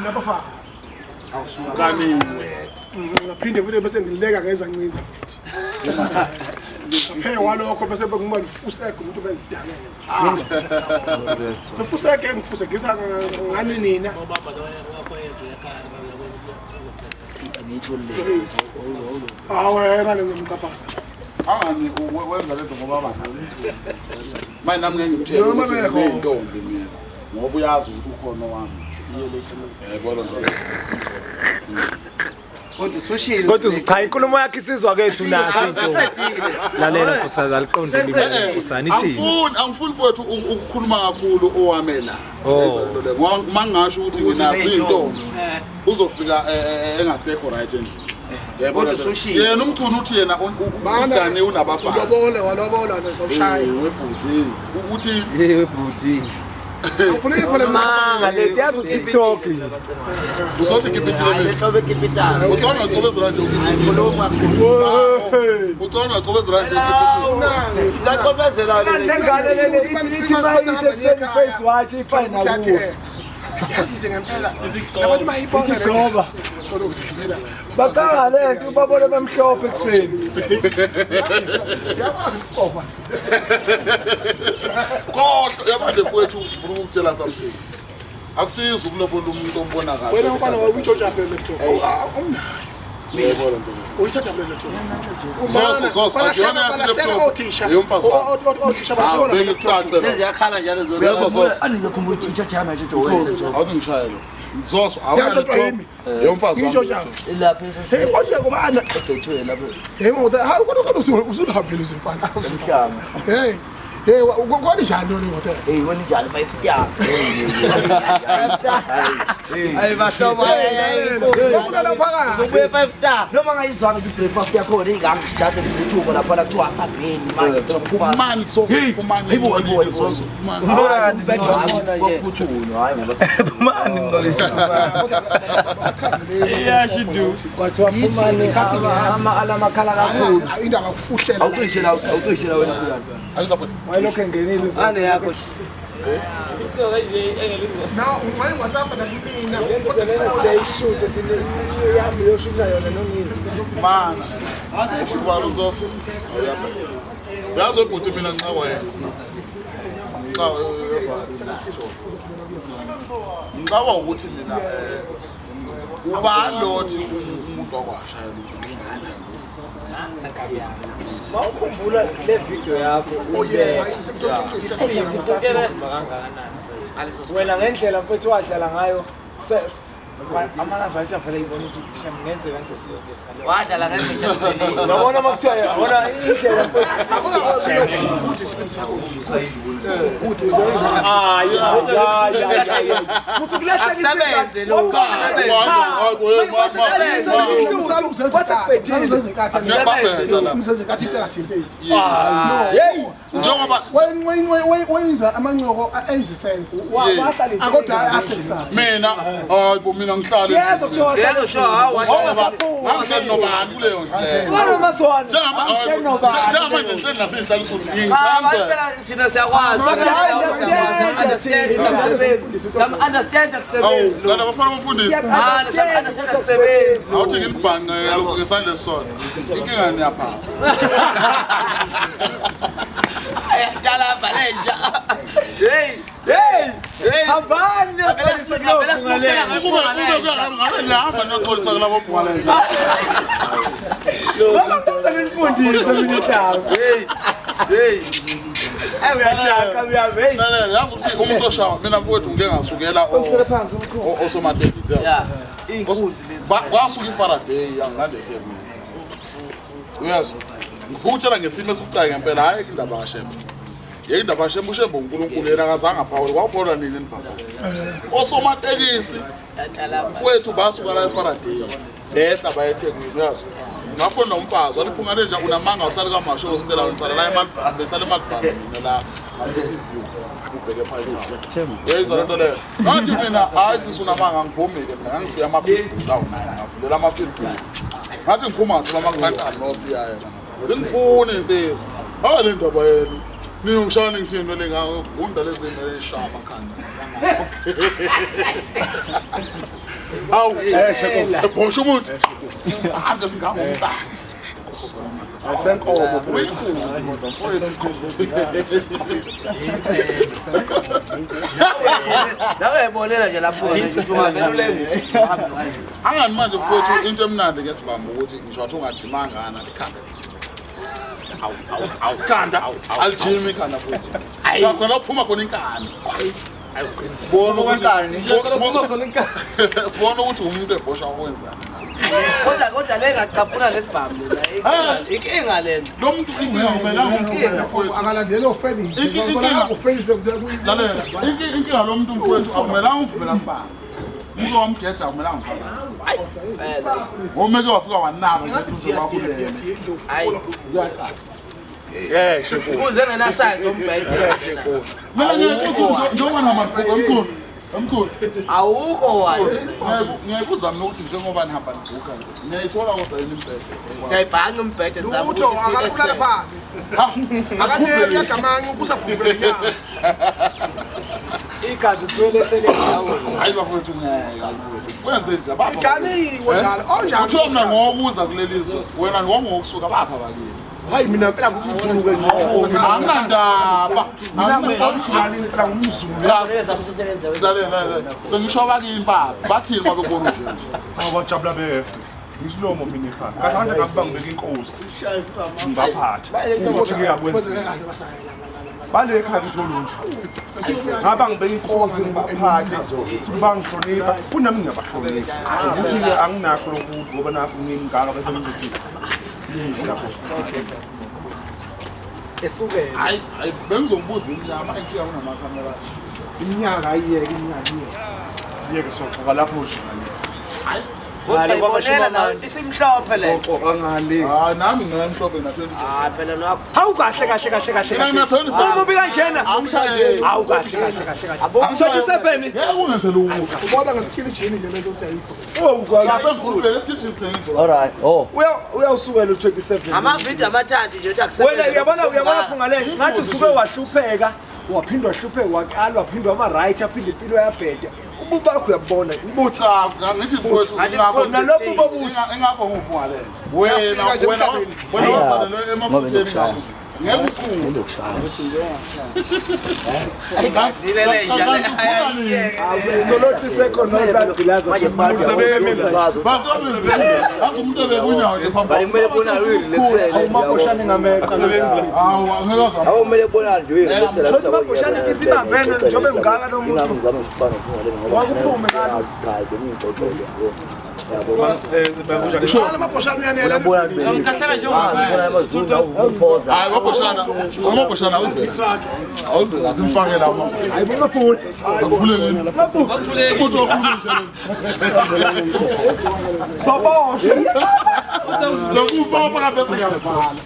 Nabafa. Kani ngaphinde futhi bese ngileka ngeza ngiza futhi. Hey walokho bese bekuma ngifuseke umuntu belidakela. Ngifuseke ngifuseke ngani nina. Baba lo wakho yedwa ekhaya Wena ngimqaphaza. angani wenza lento ngoba abadala. Manje nami ngeke ngitshele intombi mina. Ngoba uyazi ukuthi ukhona wami. Yebo lo nto. Kodwa cha inkulumo yakhe isizwa kethu naso into. Lalela Nkosazi aliqonde Nkosazana ithini? Angifuni mfowethu ukukhuluma kakhulu owamela. Ngoba mangasho ukuthi nginazo intombi uzofika engasekho right nje. Yebo yena umchunu uthi yena ugane unabafazi. Walobola nezomshaya. Webhudi ukuthi Yebhudi. Ufuna iphole manga lethi yazi TikTok. uzothi ngipitile Letobe kipitana. ucona qobezela nje Ngoloma ucona qobezela nje Saqobezela Lengalelele ithi bayithe kuseni face watch ifina kuwo. yazi nje ngempela nabantu bayibona Ngoba bakangale nto babone bamhlophe kuseni. Kodwa yabantu mfowethu ufuna ukutshela something akusizi ukulobola umuntu ombonakala wena ubana wawutshotha phela laptop awunayo yebo lo nto uyithatha phela laptop Zoso akuyona laptop othisha yomfazi othisha bakhona bengikucace Seziyakhala njalo zo. Lezo zoso Aningekhumbula ukuthi jama nje wena. awuthi ngishayelo Zoso Yathatha yimi. yomfazi ngitshotha Lapha hey konje kubana sesethwe lapha. hey ngoba hayi kodwa usuhambile uzimfana Umhlanga. hey hey kwani njani lo hotel Hey wena njalo bayifika. Hey bahlobo ubona lapha ka Ubuye 5 star. Noma ngayizwanga ukuthi breakfast yakho ingangishase ngithuko lapha la kuthiwa asabheni manje sekuphuma. kumani so kumani Hayibo. Zoso kumani Ngibona kanti bakhona nje. Kuthunu hayi ngoba Mani iyashidu. Kwathiwa phumane alamakhala kakhulu. indaba kufuhlela awuqishela wena kuyani. ayizapho Wayelokho engenile Ane yakho. now why WhatsApp da mina siyayishuta siyahamba yoshutha yona nomini. mana ubalo Zoso yazo ukuthi mina ncawa yena ncawa ukuthi mina ubalothi umuntu wakwashaya Mawukhumbula le video yakho yeah wena ngendlela mfethu wadlala ngayo amangazali phela ibona ukuthi shem ngenzeka nje serious ngale. Wadlala kanjani? Ngabona makuthiwa yabona indlela mfethu. ukuthi sibenzisa Akusebenze lokho. njengoba wenza amancoko enza sense akodwa ahlekisa mina hayibo mina ngihlale ngihlale nobani kuleyo ndlela Wena maswana. njengama nje ngihleli nasenhlala usuthi ngingicambe Sina siyakwazi. Understand akusebenzi. lana bafana bafundisi Understand akusebenzi. awuthi ngilibhanqe ngesandla esona inkinga niyapha Ayasitala Phungalenja. Hey. Hambani ukube ngabe lihamba noxolisa kulabo Phungalenja ngifundise mina ehlaba. Hey. Uyashaka uyabey. yazi ukuthi umuntu oshawa mina mfowethu ngeke ngasukela osomatekisi Yeah. Inkunzi lezi. kwasuka iFaraday yangalethe mina uyazi ngivutshela ngesimo esibucayi ngempela hayi indaba kaShembe yeke indaba kaShembe uShembe uNkulunkulu yena akazange phawule kwaphola nini nibaba osomatekisi mfowethu basuka la eFaraday lehla bayeThekwini uyazi ngafona nomfazi waliphungalenja unamanga uhlala kaMasho Stella unisala la eMalvani behlala eMalvani mina la ngasesivini ubheke phakathi yeyizwa lento leyo ngathi mina hayi sisunamanga ngiphumile mina ngifika amaphilisi lawo naye ngavulela amaphilisi ngathi ngiphuma ngathi amagrandani nosiyaya zingifune insizwa hayi le ndaba yenu niyongishana ngithini le ngakho unda lezinto leshama khanda Hawu, ebhosha umuntu. Sisanda singangomntana. Asenkobo. Nawe ebonela nje lapho ukuthi ungameluleke. Angani manje mfowethu into emnandi ngesibambo ukuthi ngisho wathi ungajimanga ngana ikhanda nje. Awu khanda alijimi ikhanda futhi. Sakho la uphuma khona inkani. Sibona ukuthi sibona ukuthi umuntu ebhosha ukwenza. Kodwa le ngacaphuna lesibhambo la inkinga lento. Lo muntu inkinga mfowethu Akalandela ofeni. Ofeni lalela inkinga lo muntu mfowethu akumelanga uvumela mbala. Umuntu wamgeja akumelanga mfana. Ngomeke wafika wanaba nje uzobakulela. Hayi. Kuze ngena size ombhayisi. Mina njengoba namaqhubu omkhulu. Awukho wayo. Ngiyakuzama ukuthi njengoba nihamba nibhuka ngiyayithola kodwa yini imbhede. Siyayibhanga umbhede zabo Utho akalulala phansi. Akanele yagamanga ukusaphungula. Igazi thwele seleyawo. Hayi bafowethu ngeke. Kwenze nje baba. Ganiwe njalo. Onjani? Utho mina ngokuza kulelizwe. Wena ngokusuka bapha bakini. Hayi mina phela ngumzulu ke ngqo. Anginandaba. Anginandaba ngumzulu. Lalela. Sengisho bakini baba. Bathini babekona nje. Abajabula befe. Ngisilomo mina ekhaya. Kahle kahle ngibeka inkosi. Ngibaphatha. Ukuthi ngiyakwenza. Bale ekhaya ngithola nje. Ngaba ngibeka inkosi ngibaphathe. Bangihlonipha. Kunami ngiyabahlonipha. Ukuthi anginakho lokhu ngoba nakho ngimgaka bese ngizofika. Esukela. Hayi bengizokubuza inyama inkinga kunamakamera. Iminyaka ayiyeke iminyaka. Yeke soqoka lapho nje. Hayi Kodwa ibonela nawe isimhlophe le. Soqoka ngale. nami ngiyamhlophe na 27. Phela nakho. Hawu kahle. Mina ngina 27. Uma ubika njena. Amshayeli. Hawu kahle. Amshayeli. Yakungenzela ukuthi. Ubona ngesikhini jini nje lento ayikho. Yasenkulu lesikhithi sithengiswa. Alright. Oh. Uyawusukela u27. Amavidiyo amathathu nje uthi akusebenza. Wena uyabona Phungalenja ngathi usuke wahlupheka waphindwa wahluphe waqala waphindwa ama-right aphinde impilo yabheda ububa bakho uyabona ibuthi Ngithi mfowethu ngakho nalokho bobuthi engakho nguphungalenja. Wena wazalelwe emafutheni ngakho. Ngeke ukhulu. Lilele njalo. solothi sekhona nokadilaza Umuntu ebekunya nje phambili. Kumele bona relaxele. awumaboshane ngameka Hawu ngeke Awumele bona nje relaxele. shothi maboshane kisibambene njengoba ngaka lo muntu Ngizama usifana Phungalenja. wakuphume ngalo Hayi bengizoxoxa. Ala maboshana uyanela. hayi baboshana awuze asimfakela hayi bungafuni avule umuntu okhuluma soboshe lokufa phakathi ngaphala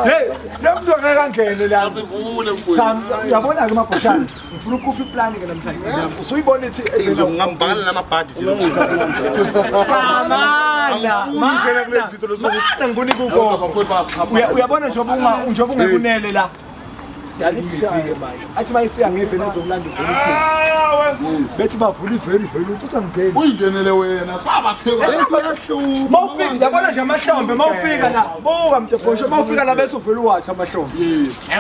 hey nemntu angeke angene la asivule mfowethu uyabona ke maboshane ngifuna ukukhupha iplani ke namhlanje usuyibona ithi ngizongambhala namabhadi nje ngikunika ukoko uyabona njengoba ungekunele la yalibhizike manje athi mayifika ngeveni ezokulanda iveni bethi bavula iveni uthi angipheleli uyingenele wena sabatheka mawufika yabona nje amahlombe mawufika la buka mntefosho mawufika la bese uvela uwathi amahlombe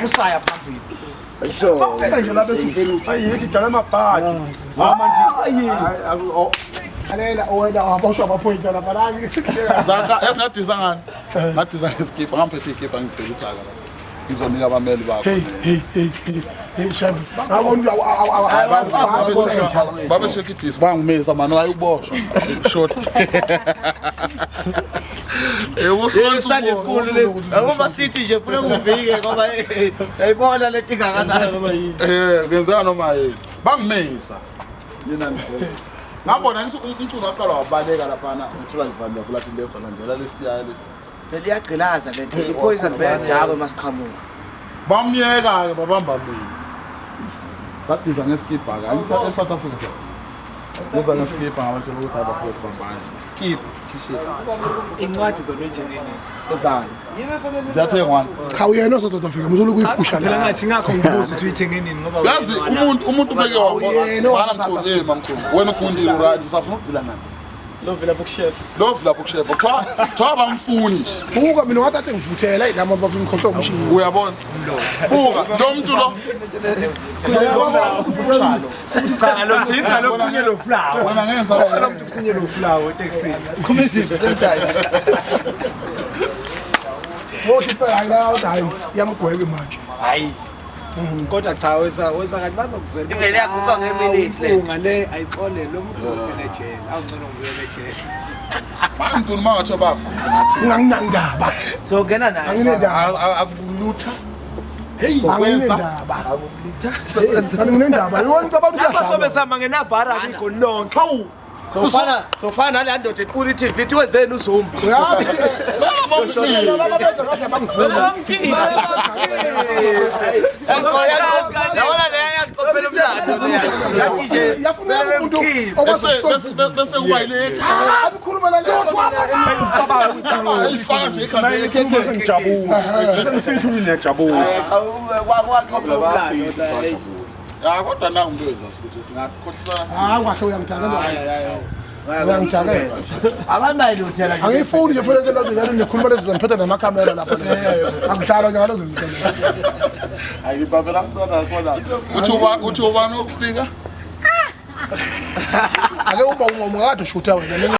usaya phambili mawufika nje la bese uvela uthi ayithi dala amabhadi Alela owena wabosha amaphoyisa lapha la ngisikhuleka. zaka esingadisa ngani ngadisa ngeskipa ngamphethe ikipa ngicebisa la ngizonika abameli bakho Hey shabu. Ngabona babeshekha idisi bangimisa mani wayuboshwa short Esikhulu lesi. Ngoba sithi nje funa ukuvike ngoba yayibona leti kangakanani. ngenzeka noma yini bangimisa mina ngikho ngabona ngithi umuntu waqala wabaleka laphana ngithola ivali lavula left landela lesiya lesi Phela iyagqilaza lento. Iphoyisa libhedako masiqhamuka. bamyeka ke babamba mina sadiza ngeskipa ka ngithatha eSouth Africa Ngeza ngeskipa ngabatshela ukuthi abafowethu bambani. Skip t-shirt. Incwadi zona uyithengeni. Ezani. Ziyathengwa. Cha uyena South Africa muzulu kuyiphusha Phela la. ngathi ngakho ngibuza ukuthi uyithengeni ngoba Yazi umuntu ubeke wabona mkhulu mamkhulu. Wena ugundile right usafuna ukudila nani? Love lapho kuchef. Love lapho kusheba. Kuthiwa bamfuni. Buka mina wathathe ngivuthela ilama bafuna ukhohlwa umshini. Uyabona? Buka lo muntu lo. Cha lo thina lo kunye lo flower. Wena ngenza Lo muntu kunye lo flower eTexini. Khuma iziphi semntana. Wothi phela hayi yamgweke manje. Hayi. Kodwa cha wesa kanti bazokuzwela. Ivele yaguqa ngeminute le. Ngale ayixole lo muntu uzofela ejele. Awungcono ngibuyele ejele. Manje mangathi bakho ngathi Nginganandaba. So ngena naye. Anginendaba. akulutha. Hey, anginendaba. Kanti nginendaba. Yona ngicabanga Lapha ukuthi sobe sama ngenabhara akho lonke. Hawu. Sofana nale ndoda equla iTV ithi wenzeni uZuma. uyazi Yabona le yaqophela umlando le. yafuna umuntu bese ubayileka abukhuluma la nto elifaka nje ekhanda Bese ngijabula. Bese ngifisha unejabula. Waqophela umlando. ya kodwa nangu into ezasibuthi singakhohlisana kahle uyangithandela uyangithandela Abamayile uthela nje. angifuni nje fanele lento njalo nikhuluma lezi ngiphethe namakhamera lapha angidlala njalo zenzela ayibabela mntwana khona uthi ubani ukufika ake uba ungakade ushutha wena